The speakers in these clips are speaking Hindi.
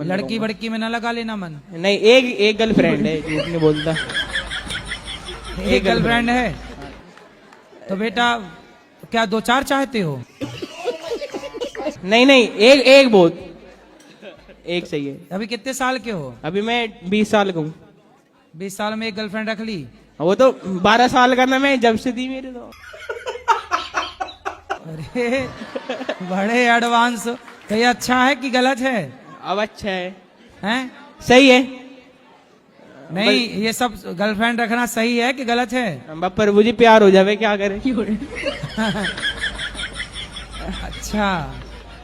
लड़की बड़की में ना लगा लेना मन। नहीं, एक गर्लफ्रेंड है, झूठ नहीं बोलता। एक गर्लफ्रेंड है तो बेटा क्या दो चार चाहते हो? नहीं, एक बहुत, एक सही है। अभी कितने साल के हो? अभी मैं 20 साल का हूँ। 20 साल में एक गर्लफ्रेंड रख ली? वो तो 12 साल का ना, मैं जब से दी मेरे तो। अरे बड़े एडवांस। तो ये अच्छा है कि गलत है? अब अच्छा है, हैं? सही है। नहीं, ये सब गर्लफ्रेंड रखना सही है कि गलत है? पर मुझे प्यार हो जावे, क्या करे। अच्छा,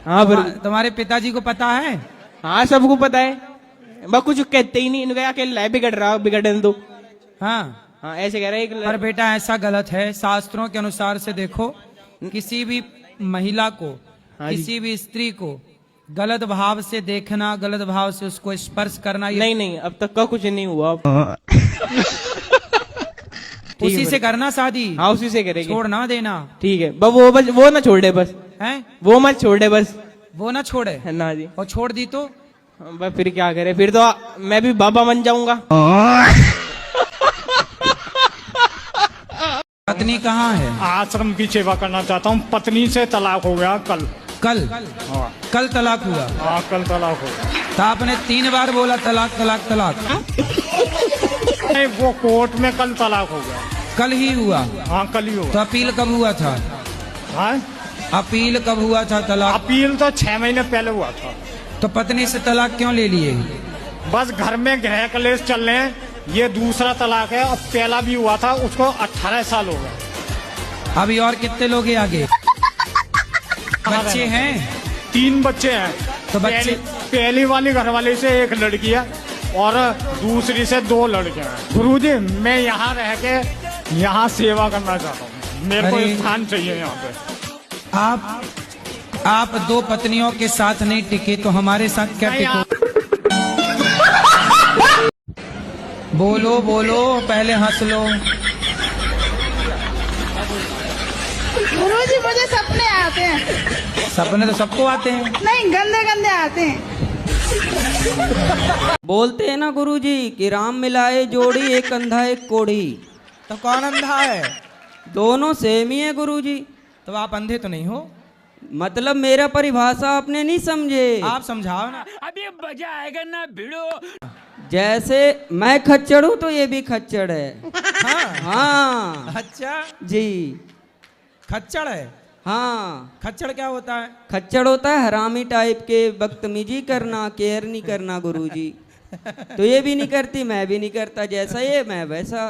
हाँ, तुम्हारे पिताजी को पता है? हाँ, सबको पता है। बस कुछ कहते ही नहीं, इनको अकेला है, बिगड़ रहा, बिगड़ने दो। हाँ, ऐसे कह रहे हैं। पर बेटा ऐसा गलत है। शास्त्रों के अनुसार से देखो, किसी भी महिला को, किसी भी स्त्री को गलत भाव से देखना, गलत भाव से उसको स्पर्श करना, ये नहीं, अब तक का कुछ नहीं हुआ। उसी से करना शादी। हाँ, उसी से करेंगे, छोड़ ना देना। ठीक है, बस वो ना छोड़े, बस हैं? वो मत छोड़े, बस वो ना छोड़े ना जी। और छोड़ दी तो बस फिर क्या करे, फिर तो मैं भी बाबा बन जाऊंगा। पत्नी कहाँ है? आश्रम की सेवा करना चाहता हूँ। पत्नी से तलाक हो गया कल। हाँ। कल तलाक हुआ? हाँ, कल तलाक हो गया। तो आपने 3 बार बोला तलाक तलाक तलाक। नहीं, वो कोर्ट में कल तलाक हो गया। कल ही हुआ? हाँ, कल ही हुआ। तो अपील कब हुआ था? हाँ, अपील कब हुआ था तलाक? अपील तो 6 महीने पहले हुआ था। तो पत्नी से तलाक क्यों ले लिए? बस घर में गृह कलेश चल रहे हैं। ये दूसरा तलाक है। अब पहला भी हुआ था, उसको 18 साल हो गए। अभी और कितने लोग हैं आगे? बच्चे हैं? 3 बच्चे हैं। तो बच्चे पहली वाली घरवाली से 1 लड़की है और दूसरी से 2 लड़के हैं। गुरुजी, मैं यहाँ रह के यहाँ सेवा करना चाहता हूँ। मेरे को स्थान चाहिए यहाँ पे। आप 2 पत्नियों के साथ नहीं टिके तो हमारे साथ क्या टिको? बोलो बोलो, पहले हंस लो। गुरुजी, मुझे सपने आते हैं। सपने तो सबको आते हैं। नहीं, गंदे गंदे आते हैं। बोलते हैं ना गुरुजी कि राम मिलाए जोड़ी, एक अंधा एक कोढ़ी। तो कौन अंधा है? दोनों सेम ही है गुरुजी। तो आप अंधे तो नहीं हो? मतलब मेरा परिभाषा आपने नहीं समझे। आप समझाओ ना। अभी मजा आएगा ना भिड़ो। जैसे मैं खच्चड़ हूँ तो ये भी खच्चड़ है। हाँ। अच्छा जी, खच्चड़ है? हाँ। खच्चड़ क्या होता है? खच्चड़ होता है हरामी टाइप के, बदतमीजी करना, केयर नहीं करना गुरुजी। तो ये भी नहीं करती, मैं भी नहीं करता। जैसा ये मैं वैसा।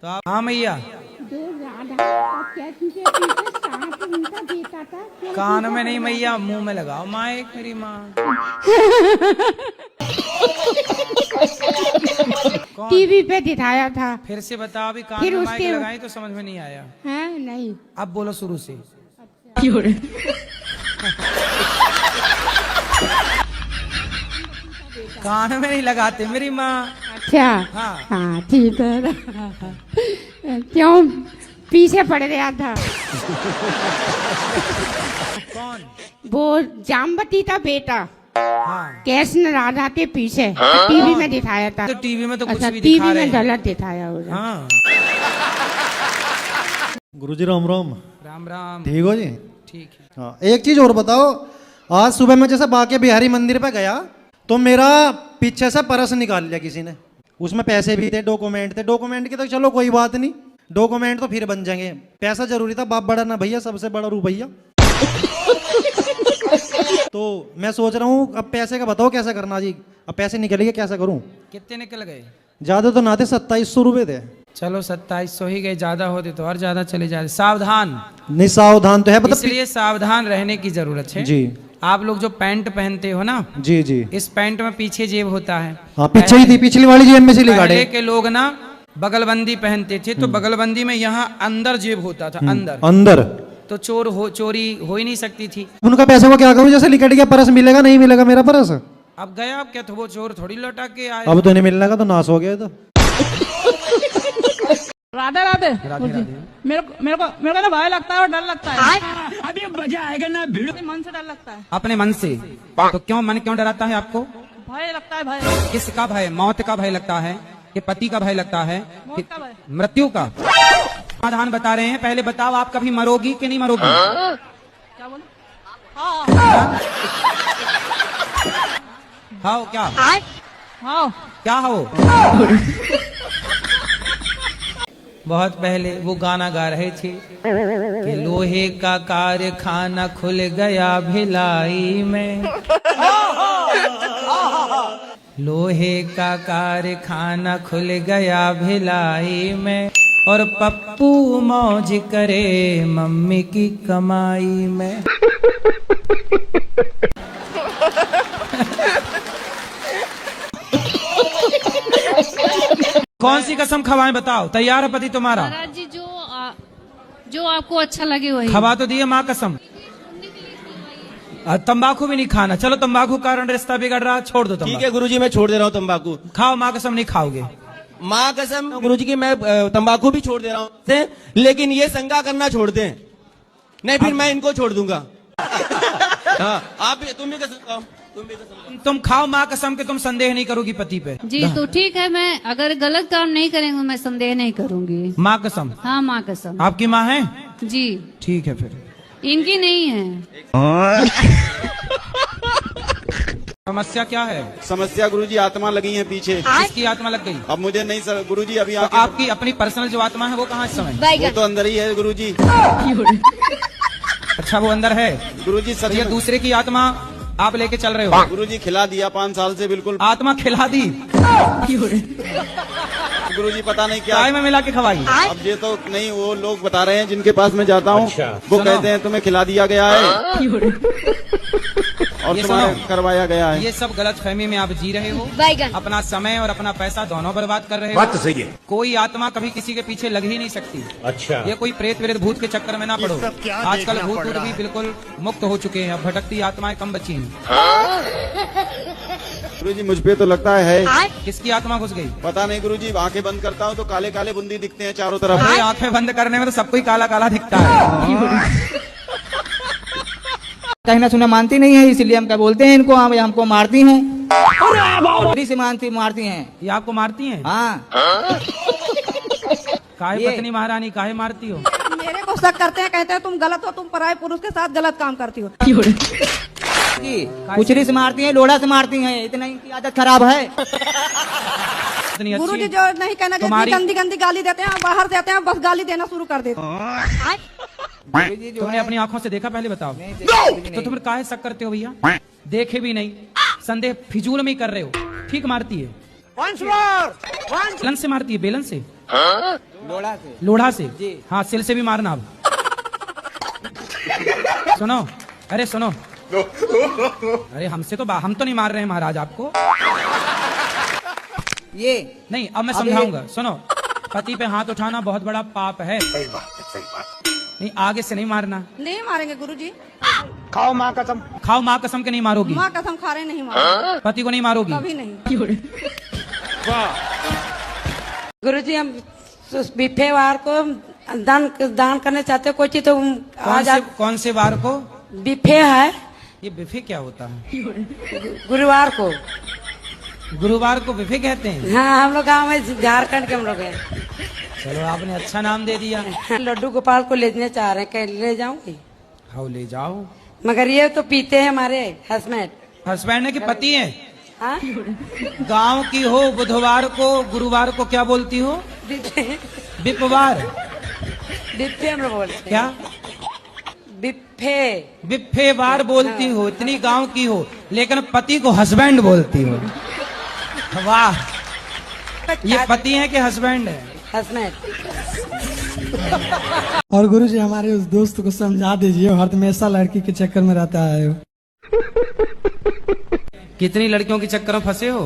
तो आप हाँ मैया कान में नहीं मैया, मुंह में लगाओ माइक। मेरी माँ टीवी पे दिखाया था। फिर से बताओ। अभी कान फिर में माइक उसके लगाई तो समझ में नहीं आया। है नहीं। अब बोलो शुरू से। कान में नहीं लगाते मेरी माँ। अच्छा, हाँ ठीक है। क्यों पीछे पड़ गया था? कौन? वो जामवती का बेटा, हाँ। कृष्ण राधा के पीछे टीवी में दिखाया था। तो टीवी में तो कुछ अच्छा, भी दिखा टीवी रहे में हैं। गलत दिखाया होगा। हाँ। गुरुजी राम राम। राम राम। ठीक हो जी? ठीक है। हाँ, एक चीज और बताओ। आज सुबह मैं जैसे बाके बिहारी मंदिर पे गया तो मेरा पीछे से पर्स निकाल लिया किसी ने। उसमें पैसे भी थे, डॉक्यूमेंट थे। डॉक्यूमेंट की तो चलो कोई बात नहीं, डॉक्यूमेंट तो फिर बन जाएंगे। पैसा जरूरी था, बाप बड़ा ना भैया, सबसे बड़ा रुपया। तो मैं सोच रहा हूँ अब पैसे का बताओ कैसे करना जी। अब पैसे निकल गए, कैसे करूँ? कितने निकल गए? ज्यादा तो ना थे, 2700 रुपए थे। चलो 2700 ही गए, ज्यादा होते तो और ज्यादा चले जाते। सावधान। नहीं, सावधान तो है, मतलब इसलिए सावधान रहने की जरूरत है जी। आप लोग जो पैंट पहनते हो ना, जी जी, इस पैंट में पीछे जेब होता है। हाँ, पीछे ही थी, पिछली वाली जेब में से पहले निकाले। के लोग ना बगलबंदी पहनते थे, तो बगलबंदी में यहाँ अंदर जेब होता था। अंदर तो चोरी हो ही नहीं सकती थी। उनका पैसे को क्या करूं? जैसे लिकट गया, पर्स मिलेगा नहीं मिलेगा मेरा पर्स? अब गया, अब क्या तो वो चोर थोड़ी लौटा के आए। अब तो नहीं मिलने का, तो नाश हो गया तो। राधे राधे। मेरे को ना भय लगता है और डर लगता है। अभी मजा आएगा ना भिड़ो। मन से डर लगता है। अपने मन से? तो क्यों मन क्यों डराता है आपको? भय लगता है, भय। किसका भय? मौत का भय लगता है कि पति का भय लगता है मौत कि का भय। मृत्यु का? समाधान बता रहे हैं। पहले बताओ, आप कभी मरोगी कि नहीं मरोगी? क्या बोले? हाँ हाओ क्या? हाँ। क्या हो? बहुत पहले वो गाना गा रहे थे कि लोहे का कारखाना खुल गया भिलाई में, लोहे का कारखाना खुल गया भिलाई में, और पप्पू मौज करे मम्मी की कमाई में। कौन सी कसम खवाएं बताओ? तैयार है पति तुम्हारा? महाराज जी, जो आपको अच्छा लगे वही। खवा तो दिए माँ कसम। तंबाकू भी नहीं खाना। चलो तंबाकू के कारण रिश्ता बिगड़ रहा, छोड़ दो ठीक तंबाकू। है गुरुजी, मैं छोड़ दे रहा हूँ तंबाकू। खाओ माँ कसम, नहीं खाओगे? माँ कसम गुरुजी की, मैं तंबाकू भी छोड़ दे रहा हूँ, लेकिन ये संगा करना छोड़ दें, नहीं फिर मैं इनको छोड़ दूंगा। हाँ, आप भी, तुम भी कसम खाओ, तुम भी कसम खाओ। तुम खाओ माँ कसम के तुम संदेह नहीं करोगी पति पे। जी तो ठीक है, मैं अगर गलत काम नहीं करेंगे मैं संदेह नहीं करूंगी। माँ कसम? हाँ माँ कसम। आपकी माँ है? जी। ठीक है फिर। इनकी नहीं है। समस्या क्या है? समस्या गुरुजी आत्मा लगी है पीछे। किसकी आत्मा लग गई? अब मुझे नहीं सर गुरुजी, अभी तो आपकी अपनी पर्सनल जो आत्मा है वो कहाँ इस समय? वो तो अंदर ही है गुरुजी। अच्छा वो अंदर है गुरुजी। तो सच ये में दूसरे की आत्मा आप लेके चल रहे हो? गुरुजी खिला दिया 5 साल से, बिल्कुल आत्मा खिला दी? गुरुजी पता नहीं क्या चाय में मिला के खवाई? अब ये तो नहीं, वो लोग बता रहे हैं जिनके पास मैं जाता हूँ, वो सुनो। कहते हैं तुम्हें खिला दिया गया है और ये तुम्हारा सुनो। करवाया गया है। ये सब गलत फहमी में आप जी रहे हो। अपना समय और अपना पैसा दोनों बर्बाद कर रहे हो। बात तो सही है। कोई आत्मा कभी किसी के पीछे लग ही नहीं सकती। अच्छा। ये कोई प्रेत वेत भूत के चक्कर में ना पड़ो। आजकल भूत भूत भी बिल्कुल मुक्त हो चुके हैं, अब भटकती आत्माएं कम बची हैं। गुरुजी मुझ पे तो लगता है किसकी आत्मा घुस गई? पता नहीं गुरुजी, आंखें बंद करता हूँ तो काले काले बूंदी दिखते हैं चारों तरफ। अरे आंखें बंद करने में तो सबको ही काला काला दिखता है। कहना सुना मानती नहीं है, इसलिए हम क्या बोलते हैं इनको, हम हमको मारती हैं। अरे से मारती हैं। ये आपको मारती हैं? हाँ। काहे पत्नी महारानी काहे मारती हो? मेरे को शक करते हैं, कहते हैं तुम गलत हो, तुम पराये पुरुष के साथ गलत काम करती हो। कुचरी से मारती हैं, लोढ़ा से मारती हैं, इतना इनकी आदत खराब है। इतनी अच्छी गुरुजी जो नहीं कहना चाहिए, तुम्हारी- गंदी गंदी गाली देते हैं, बाहर से आते हैं बस गाली देना शुरू कर देते हैं। तुमने अपनी आंखों से देखा? पहले बताओ। तो तुम काहे शक करते हो भैया? देखे भी नहीं, संदेह फिजूल में ही कर रहे हो। ठीक मारती है? बेलन से मारती है? बेलन से? लोढ़ा से। लोढ़ा से? हाँ, सिल से भी मारना। अब सुनो, अरे सुनो, अरे हमसे तो हम तो नहीं मार रहे हैं महाराज आपको। ये नहीं, अब मैं समझाऊंगा। सुनो, पति पे हाथ उठाना बहुत बड़ा पाप है। नहीं, आगे से नहीं मारना। नहीं मारेंगे गुरुजी। खाओ माँ कसम। खाओ माँ कसम के नहीं मारोगी? माँ कसम खा रहे नहीं मारेंगे। पति को नहीं मारोगी? कभी नहीं। गुरुजी हम बिफे वार को दान करने चाहते, कोई चीज तो कौन से वार को? बिफे है। ये बिफे क्या होता है? गुरुवार को। गुरुवार को बिफे कहते हैं? हाँ, हम लोग गाँव में झारखंड के हम लोग हैं। चलो आपने अच्छा नाम दे दिया। लड्डू गोपाल को ले चाह रहे हैं, क्या ले जाऊंगी? हाँ ले जाओ। मगर ये तो पीते हैं हमारे हस्बैंड। हस्बैंड है कि पति है? हाँ? गांव की हो, बुधवार को, गुरुवार को क्या बोलती हो? बिपवार। बिफे हम लोग बोलते हैं। क्या? बिफे। बिफे वार बोलती हो, इतनी गांव की हो, लेकिन पति को हस्बैंड बोलती हो। वाह, ये पति है कि हस्बैंड है? हस्बैंड। और गुरुजी हमारे उस दोस्त को समझा दीजिए, हर हमेशा लड़की के चक्कर में रहता है। कितनी लड़कियों के चक्कर में फंसे हो?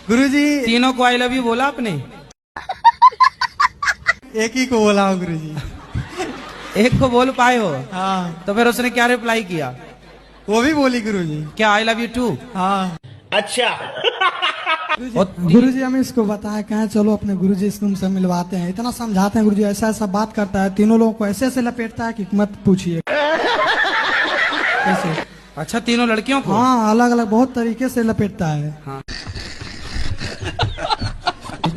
गुरुजी तीनों को आई लव यू बोला आपने? एक ही को बोला हूँ गुरुजी। एक को बोल पाए हो? हाँ। तो फिर उसने क्या रिप्लाई किया? वो भी बोली गुरुजी। क्या आई लव यू टू? हाँ। अच्छा। गुरुजी हमें इसको बताया, कहे चलो अपने गुरुजी इसको से मिलवाते हैं, इतना समझाते हैं। गुरुजी ऐसा ऐसा बात करता है, तीनों लोगों को ऐसे ऐसे लपेटता है कि मत पूछिए। कैसे अच्छा, तीनों लड़कियों को? हाँ, अलग अलग बहुत तरीके से लपेटता है। हाँ।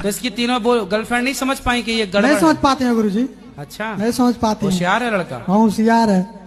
तो इसकी तीनों गर्लफ्रेंड नहीं समझ पाई कि ये गड़बड़ नहीं है? समझ पाते हैं गुरुजी। अच्छा, नहीं समझ पाते हैं। होशियार है लड़का। हाँ, होशियार है।